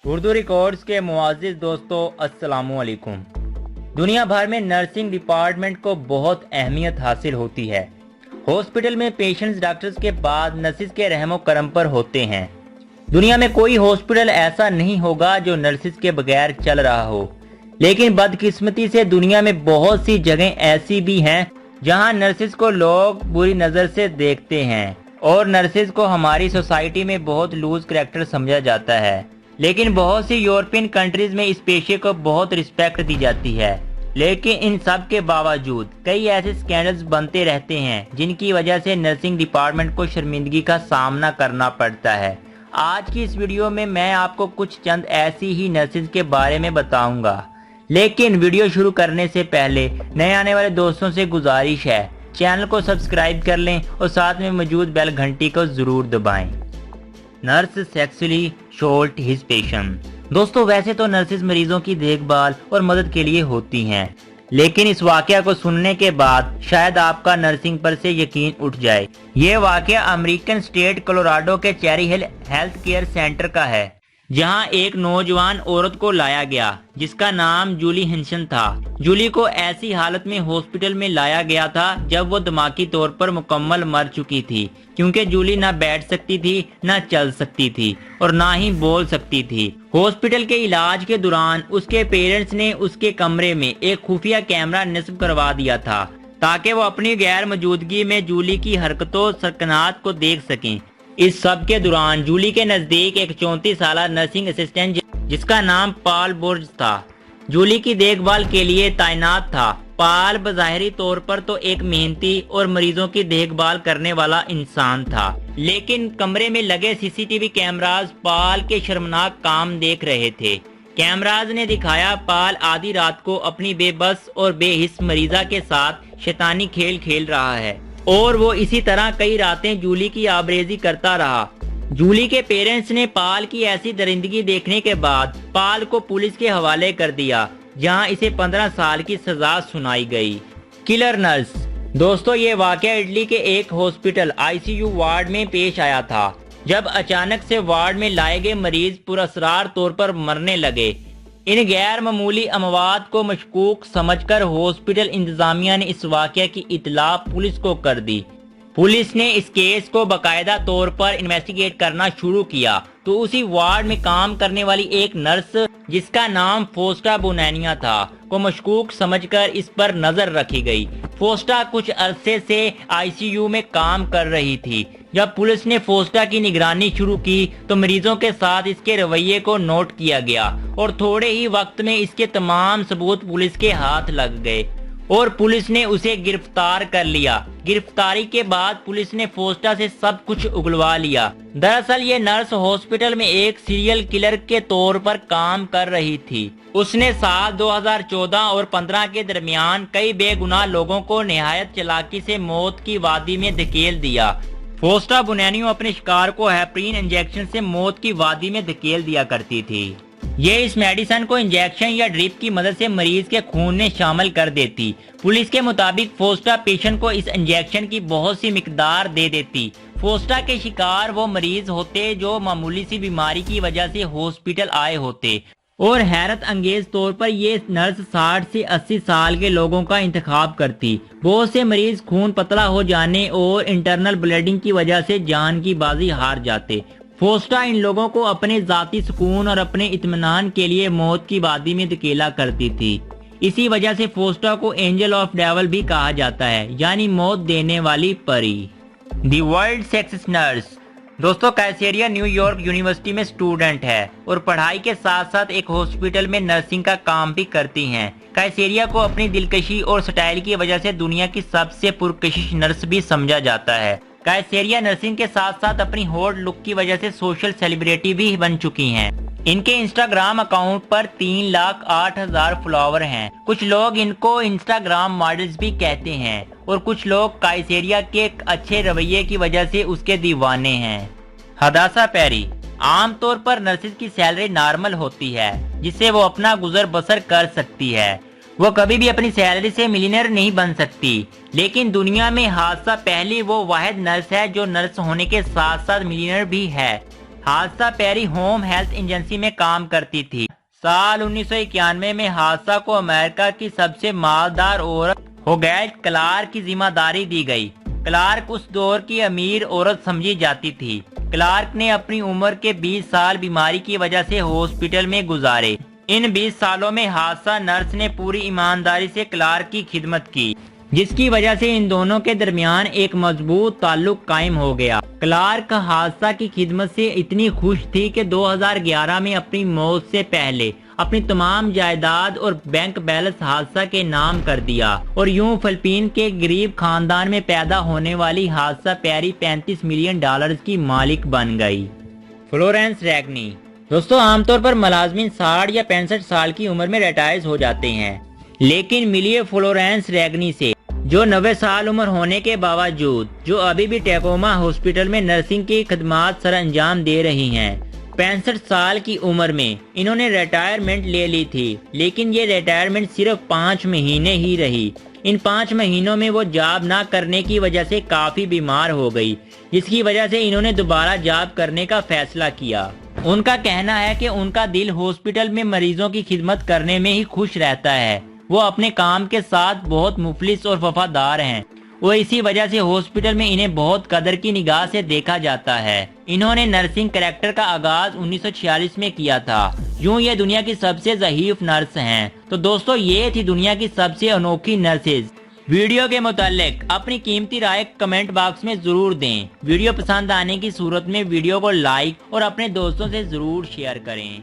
Urdu records के मुआज़िज़ दोस्तों अस्सलामु अलैकुम। दुनिया भर में नर्सिंग डिपार्टमेंट को बहुत अहमियत हासिल होती है। हॉस्पिटल में पेशेंट्स डॉक्टर्स के बाद नर्सिस के रहमो करम पर होते हैं। दुनिया में कोई हॉस्पिटल ऐसा नहीं होगा जो नर्सिस के बगैर चल रहा हो, लेकिन बदकिस्मती से दुनिया में बहुत सी जगह ऐसी भी हैं जहां नर्सिस को लोग बुरी नज़र से देखते हैं और नर्सिस को हमारी सोसाइटी में बहुत लूज करैक्टर समझा जाता है। लेकिन बहुत सी यूरोपियन कंट्रीज में इस पेशे को बहुत रिस्पेक्ट दी जाती है। लेकिन इन सब के बावजूद कई ऐसे स्कैंडल्स बनते रहते हैं जिनकी वजह से नर्सिंग डिपार्टमेंट को शर्मिंदगी का सामना करना पड़ता है। आज की इस वीडियो में मैं आपको कुछ चंद ऐसी ही नर्सिस के बारे में बताऊंगा। लेकिन वीडियो शुरू करने से पहले नए आने वाले दोस्तों से गुजारिश है, चैनल को सब्सक्राइब कर लें और साथ में मौजूद बेल घंटी को जरूर दबाएं। Nurse sexually शॉल्ट his patient. दोस्तों, वैसे तो नर्सेज मरीजों की देखभाल और मदद के लिए होती हैं, लेकिन इस वाकया को सुनने के बाद शायद आपका नर्सिंग पर से यकीन उठ जाए। ये वाकया अमेरिकन स्टेट कोलोराडो के चेरी हिल हेल्थ केयर सेंटर का है, जहां एक नौजवान औरत को लाया गया जिसका नाम जूली हिंसन था। जूली को ऐसी हालत में हॉस्पिटल में लाया गया था जब वो दिमागी तौर पर मुकम्मल मर चुकी थी, क्योंकि जूली ना बैठ सकती थी, ना चल सकती थी और ना ही बोल सकती थी। हॉस्पिटल के इलाज के दौरान उसके पेरेंट्स ने उसके कमरे में एक खुफिया कैमरा नस्ब करवा दिया था ताकि वो अपनी गैर मौजूदगी में जूली की हरकतों सकनात को देख सकें। इस सब के दौरान जूली के नजदीक एक 34 साल नर्सिंग असिस्टेंट जिसका नाम पॉल बुर्ज था, जूली की देखभाल के लिए तैनात था। पॉल बज़ाहिरी तौर पर तो एक मेहनती और मरीजों की देखभाल करने वाला इंसान था, लेकिन कमरे में लगे सीसीटीवी कैमराज पॉल के शर्मनाक काम देख रहे थे। कैमराज ने दिखाया पॉल आधी रात को अपनी बेबस और बेहिस मरीजा के साथ शैतानी खेल खेल रहा है और वो इसी तरह कई रातें जूली की आबरेजी करता रहा। जूली के पेरेंट्स ने पॉल की ऐसी दरिंदगी देखने के बाद पॉल को पुलिस के हवाले कर दिया, जहां इसे 15 साल की सजा सुनाई गई। Killer nurse. दोस्तों, ये वाकया इटली के एक हॉस्पिटल आईसीयू वार्ड में पेश आया था, जब अचानक से वार्ड में लाए गए मरीज पुरअसरार तौर पर मरने लगे। इन गैर मामूली अमवात को मशकूक समझकर हॉस्पिटल इंतजामिया ने इस वाकया की इतला पुलिस को कर दी। पुलिस ने इस केस को बाकायदा तौर पर इन्वेस्टिगेट करना शुरू किया तो उसी वार्ड में काम करने वाली एक नर्स जिसका नाम फोस्टा बोनैनिया था को मशकूक समझकर इस पर नजर रखी गई। फोस्टा कुछ अरसे से आईसीयू में काम कर रही थी। जब पुलिस ने फोस्टा की निगरानी शुरू की तो मरीजों के साथ इसके रवैये को नोट किया गया और थोड़े ही वक्त में इसके तमाम सबूत पुलिस के हाथ लग गए और पुलिस ने उसे गिरफ्तार कर लिया। गिरफ्तारी के बाद पुलिस ने फोस्टा से सब कुछ उगलवा लिया। दरअसल ये नर्स हॉस्पिटल में एक सीरियल किलर के तौर पर काम कर रही थी। उसने साल 2014 और 15 के दरमियान कई बेगुनाह लोगों को निहायत चालाकी से मौत की वादी में धकेल दिया। फोस्टा बोनैनियो अपने शिकार को हेपरीन इंजेक्शन से मौत की वादी में धकेल दिया करती थी। ये इस मेडिसिन को इंजेक्शन या ड्रिप की मदद से मरीज के खून में शामिल कर देती। पुलिस के मुताबिक फोस्टा पेशेंट को इस इंजेक्शन की बहुत सी मिकदार दे देती। फोस्टा के शिकार वो मरीज होते जो मामूली सी बीमारी की वजह से हॉस्पिटल आए होते और हैरत अंगेज तौर पर ये नर्स 60 से 80 साल के लोगों का इंतखाब करती। बहुत से मरीज खून पतला हो जाने और इंटरनल ब्लीडिंग की वजह से जान की बाजी हार जाते। फोस्टा इन लोगों को अपने जाती सुकून और अपने इत्मीनान के लिए मौत की वादी में धकेला करती थी। इसी वजह से फोस्टा को एंजल ऑफ डेविल भी कहा जाता है, यानी मौत देने वाली परी। The world sex nurse. दोस्तों, कैसेरिया न्यूयॉर्क यूनिवर्सिटी में स्टूडेंट है और पढ़ाई के साथ साथ एक हॉस्पिटल में नर्सिंग का काम भी करती हैं। कैसेरिया को अपनी दिलकशी और स्टाइल की वजह से दुनिया की सबसे पुरकशिश नर्स भी समझा जाता है। कैसेरिया नर्सिंग के साथ साथ अपनी हॉट लुक की वजह से सोशल सेलिब्रिटी भी बन चुकी हैं। इनके इंस्टाग्राम अकाउंट पर 3,08,000 फॉलोवर हैं। कुछ लोग इनको इंस्टाग्राम मॉडल्स भी कहते हैं और कुछ लोग कैसेरिया के अच्छे रवैये की वजह से उसके दीवाने हैं। हदासा पेरी। आमतौर पर नर्सिस की सैलरी नॉर्मल होती है जिससे वो अपना गुजर बसर कर सकती है। वो कभी भी अपनी सैलरी से मिलियनर नहीं बन सकती, लेकिन दुनिया में हादसा पहली वो वाहिद नर्स है जो नर्स होने के साथ साथ मिलियनर भी है। حادثہ پیری ہوم ہیلتھ ایجنسی میں کام کرتی تھی۔ سال 1991 میں حادثہ کو امریکہ کی سب سے مالدار عورت ہوگیٹ کلارک کی ذمہ داری دی گئی۔ کلارک اس دور کی امیر عورت سمجھی جاتی تھی۔ کلارک نے اپنی عمر کے 20 سال بیماری کی وجہ سے ہاسپٹل میں گزارے۔ ان 20 سالوں میں حادثہ نرس نے پوری ایمانداری سے کلارک کی خدمت کی، جس کی وجہ سے ان دونوں کے درمیان ایک مضبوط تعلق قائم ہو گیا۔ کلارک حادثہ کی خدمت سے اتنی خوش تھی کہ 2011 میں اپنی موت سے پہلے اپنی تمام جائیداد اور بینک بیلنس حادثہ کے نام کر دیا، اور یوں فلپین کے غریب خاندان میں پیدا ہونے والی حادثہ پیری $35 ملین کی مالک بن گئی۔ فلورینس ریگنی۔ دوستو، عام طور پر ملازمین 60 یا 65 سال کی عمر میں ریٹائر ہو جاتے ہیں، لیکن ملیے فلورینس ریگنی سے، جو 90 سال عمر ہونے کے باوجود جو ابھی بھی ٹیکوما ہاسپٹل میں نرسنگ کی خدمات سر انجام دے رہی ہیں۔ 65 سال کی عمر میں انہوں نے ریٹائرمنٹ لے لی تھی، لیکن یہ ریٹائرمنٹ صرف 5 مہینے ہی رہی۔ ان 5 مہینوں میں وہ جاب نہ کرنے کی وجہ سے کافی بیمار ہو گئی، جس کی وجہ سے انہوں نے دوبارہ جاب کرنے کا فیصلہ کیا۔ ان کا کہنا ہے کہ ان کا دل ہاسپٹل میں مریضوں کی خدمت کرنے میں ہی خوش رہتا ہے۔ وہ اپنے کام کے ساتھ بہت مخلص اور وفادار ہیں، وہ اسی وجہ سے ہاسپٹل میں انہیں بہت قدر کی نگاہ سے دیکھا جاتا ہے۔ انہوں نے نرسنگ کریکٹر کا آغاز 1946 میں کیا تھا۔ یوں یہ دنیا کی سب سے ضعیف نرس ہیں۔ تو دوستو، یہ تھی دنیا کی سب سے انوکھی نرسز۔ ویڈیو کے متعلق اپنی قیمتی رائے کمنٹ باکس میں ضرور دیں۔ ویڈیو پسند آنے کی صورت میں ویڈیو کو لائک اور اپنے دوستوں سے ضرور شیئر کریں۔